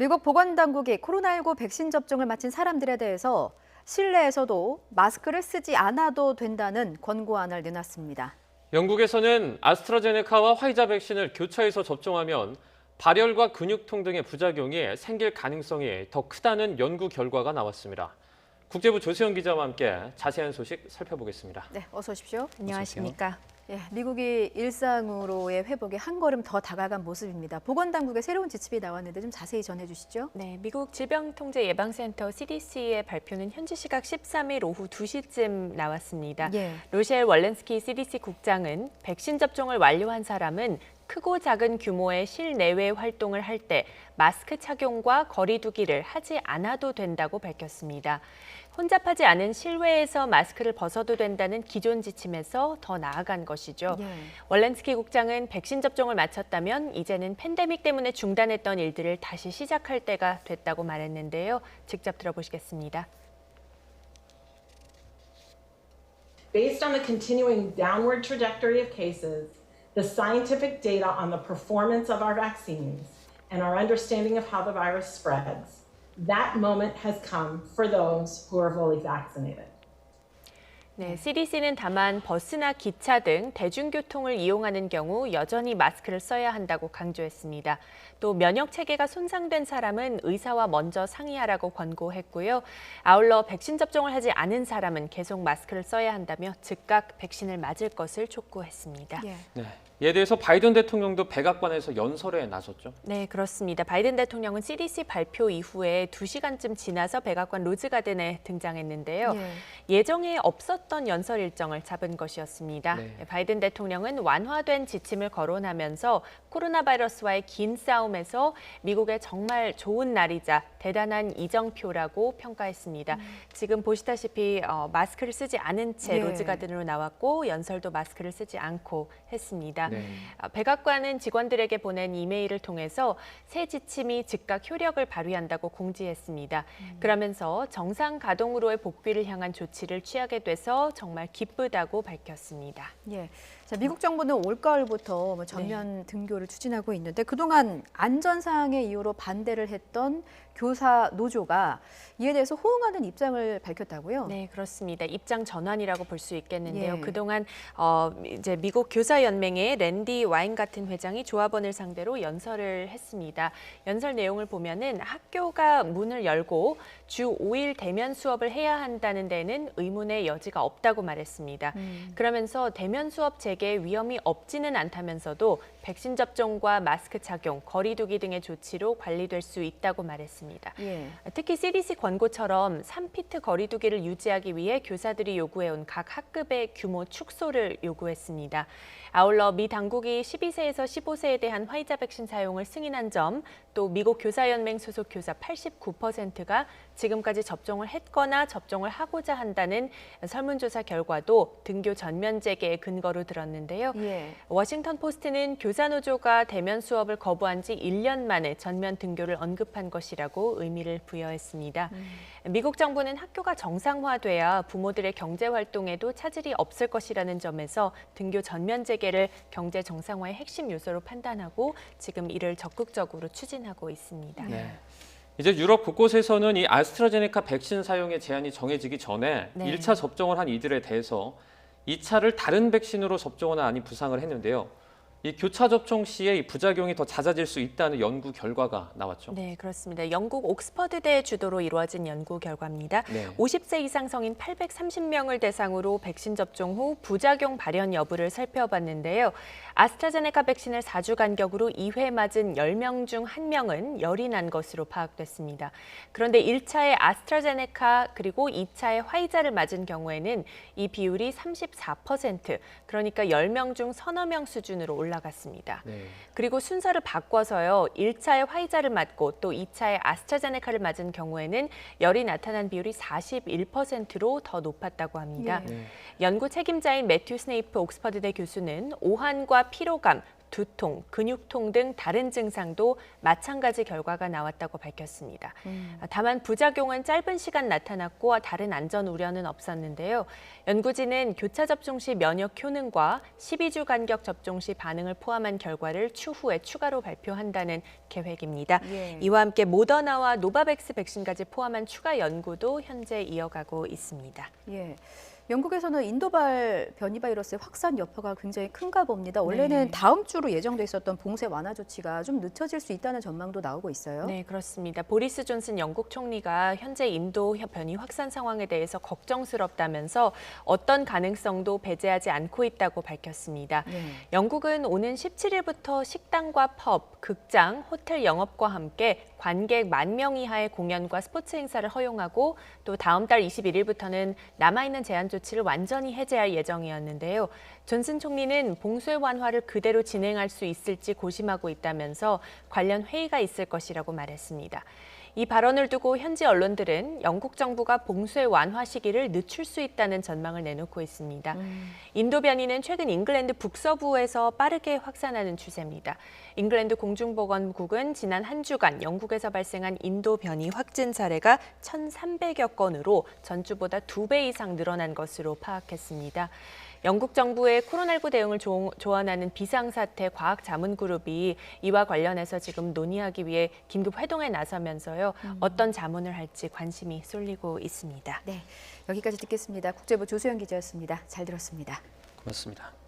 미국 보건당국이 코로나19 백신 접종을 마친 사람들에 대해서 실내에서도 마스크를 쓰지 않아도 된다는 권고안을 내놨습니다. 영국에서는 아스트라제네카와 화이자 백신을 교차해서 접종하면 발열과 근육통 등의 부작용이 생길 가능성이 더 크다는 연구 결과가 나왔습니다. 국제부 조세영 기자와 함께 자세한 소식 살펴보겠습니다. 네, 어서 오십시오. 안녕하십니까. 예, 미국이 일상으로의 회복에 한 걸음 더 다가간 모습입니다. 보건당국의 새로운 지침이 나왔는데 좀 자세히 전해주시죠. 네, 미국 질병통제예방센터 CDC의 발표는 현지 시각 13일 오후 2시쯤 나왔습니다. 예. 로셸 월렌스키 CDC 국장은 백신 접종을 완료한 사람은 크고 작은 규모의 실내외 활동을 할 때 마스크 착용과 거리 두기를 하지 않아도 된다고 밝혔습니다. 혼잡하지 않은 실외에서 마스크를 벗어도 된다는 기존 지침에서 더 나아간 것이죠. 예. 월렌스키 국장은 백신 접종을 마쳤다면 이제는 팬데믹 때문에 중단했던 일들을 다시 시작할 때가 됐다고 말했는데요. 직접 들어보시겠습니다. Based on the continuing downward trajectory of cases, the scientific data on the performance of our vaccines, and our understanding of how the virus spreads, that moment has come for those who are fully vaccinated. 네, CDC는 다만 버스나 기차 등 대중교통을 이용하는 경우 여전히 마스크를 써야 한다고 강조했습니다. 또 면역 체계가 손상된 사람은 의사와 먼저 상의하라고 권고했고요. 아울러 백신 접종을 하지 않은 사람은 계속 마스크를 써야 한다며 즉각 백신을 맞을 것을 촉구했습니다. 예. 네, 이에 대해서 바이든 대통령도 백악관에서 연설에 나섰죠. 네, 그렇습니다. 바이든 대통령은 CDC 발표 이후에 2시간쯤 지나서 백악관 로즈가든에 등장했는데요. 예정에 없었던 연설 일정을 잡은 것이었습니다. 네. 바이든 대통령은 완화된 지침을 거론하면서 코로나 바이러스와의 긴 싸움에서 미국의 정말 좋은 날이자 대단한 이정표라고 평가했습니다. 지금 보시다시피 마스크를 쓰지 않은 채 예. 로즈가든으로 나왔고 연설도 마스크를 쓰지 않고 했습니다. 네. 백악관은 직원들에게 보낸 이메일을 통해서 새 지침이 즉각 효력을 발휘한다고 공지했습니다. 그러면서 정상 가동으로의 복귀를 향한 조치를 취하게 돼서 정말 기쁘다고 밝혔습니다. 예. 자, 미국 정부는 올가을부터 전면 등교를 추진하고 있는데 그동안 안전사항의 이유로 반대를 했던 교사 노조가 이에 대해서 호응하는 입장을 밝혔다고요? 네, 그렇습니다. 입장 전환이라고 볼 수 있겠는데요. 예. 그동안 이제 미국 교사연맹의 랜디 와인 같은 회장이 조합원을 상대로 연설을 했습니다. 연설 내용을 보면은 학교가 문을 열고 주 5일 대면 수업을 해야 한다는 데는 의문의 여지가 없다고 말했습니다. 그러면서 대면 수업 재개에 위험이 없지는 않다면서도 백신 접종과 마스크 착용, 거리 두기 등의 조치로 관리될 수 있다고 말했습니다. 예. 특히 CDC 권고처럼 3피트 거리 두기를 유지하기 위해 교사들이 요구해온 각 학급의 규모 축소를 요구했습니다. 아울러 미 당국이 12세에서 15세에 대한 화이자 백신 사용을 승인한 점, 또 미국 교사연맹 소속 교사 89%가 지금까지 접종을 했거나 접종을 하고자 한다는 설문조사 결과도 등교 전면 재개의 근거로 들었는데요. 예. 워싱턴 포스트는 교사노조가 대면 수업을 거부한 지 1년 만에 전면 등교를 언급한 것이라고 의미를 부여했습니다. 미국 정부는 학교가 정상화돼야 부모들의 경제 활동에도 차질이 없을 것이라는 점에서 등교 전면 재개를 경제 정상화의 핵심 요소로 판단하고 지금 이를 적극적으로 추진하고 있습니다. 네. 이제 유럽 곳곳에서는 이 아스트라제네카 백신 사용의 제한이 정해지기 전에 네. 1차 접종을 한 이들에 대해서 2차를 다른 백신으로 접종하나 아니 부상을 했는데요. 이 교차 접종 시에 이 부작용이 더 잦아질 수 있다는 연구 결과가 나왔죠. 네, 그렇습니다. 영국 옥스퍼드대 주도로 이루어진 연구 결과입니다. 네. 50세 이상 성인 830명을 대상으로 백신 접종 후 부작용 발현 여부를 살펴봤는데요. 아스트라제네카 백신을 4주 간격으로 2회 맞은 10명 중 1명은 열이 난 것으로 파악됐습니다. 그런데 1차에 아스트라제네카 그리고 2차에 화이자를 맞은 경우에는 이 비율이 34%, 그러니까 10명 중 서너 명 수준으로 올라갔습니다. 네. 그리고 순서를 바꿔서요. 1차에 화이자를 맞고 또 2차에 아스트라제네카를 맞은 경우에는 열이 나타난 비율이 41%로 더 높았다고 합니다. 예. 네. 연구 책임자인 매튜 스네이프 옥스퍼드대 교수는 오한과 피로감, 두통, 근육통 등 다른 증상도 마찬가지 결과가 나왔다고 밝혔습니다. 다만 부작용은 짧은 시간 나타났고 다른 안전 우려는 없었는데요. 연구진은 교차 접종 시 면역 효능과 12주 간격 접종 시 반응을 포함한 결과를 추후에 추가로 발표한다는 계획입니다. 예. 이와 함께 모더나와 노바백스 백신까지 포함한 추가 연구도 현재 이어가고 있습니다. 예. 영국에서는 인도발 변이 바이러스의 확산 여파가 굉장히 큰가 봅니다. 원래는 네. 다음 주로 예정돼 있었던 봉쇄 완화 조치가 좀 늦춰질 수 있다는 전망도 나오고 있어요. 네, 그렇습니다. 보리스 존슨 영국 총리가 현재 인도 변이 확산 상황에 대해서 걱정스럽다면서 어떤 가능성도 배제하지 않고 있다고 밝혔습니다. 네. 영국은 오는 17일부터 식당과 펍, 극장, 호텔 영업과 함께 관객 10,000명 이하의 공연과 스포츠 행사를 허용하고 또 다음 달 21일부터는 남아있는 제한 조치를 완전히 해제할 예정이었는데요. 존슨 총리는 봉쇄 완화를 그대로 진행할 수 있을지 고심하고 있다면서 관련 회의가 있을 것이라고 말했습니다. 이 발언을 두고 현지 언론들은 영국 정부가 봉쇄 완화 시기를 늦출 수 있다는 전망을 내놓고 있습니다. 인도 변이는 최근 잉글랜드 북서부에서 빠르게 확산하는 추세입니다. 잉글랜드 공중보건국은 지난 한 주간 영국에서 발생한 인도 변이 확진 사례가 1,300여 건으로 전주보다 2배 이상 늘어난 것으로 파악했습니다. 영국 정부의 코로나19 대응을 조언하는 비상사태 과학자문그룹이 이와 관련해서 지금 논의하기 위해 긴급 회동에 나서면서요. 어떤 자문을 할지 관심이 쏠리고 있습니다. 네, 여기까지 듣겠습니다. 국제부 조수영 기자였습니다. 잘 들었습니다. 고맙습니다.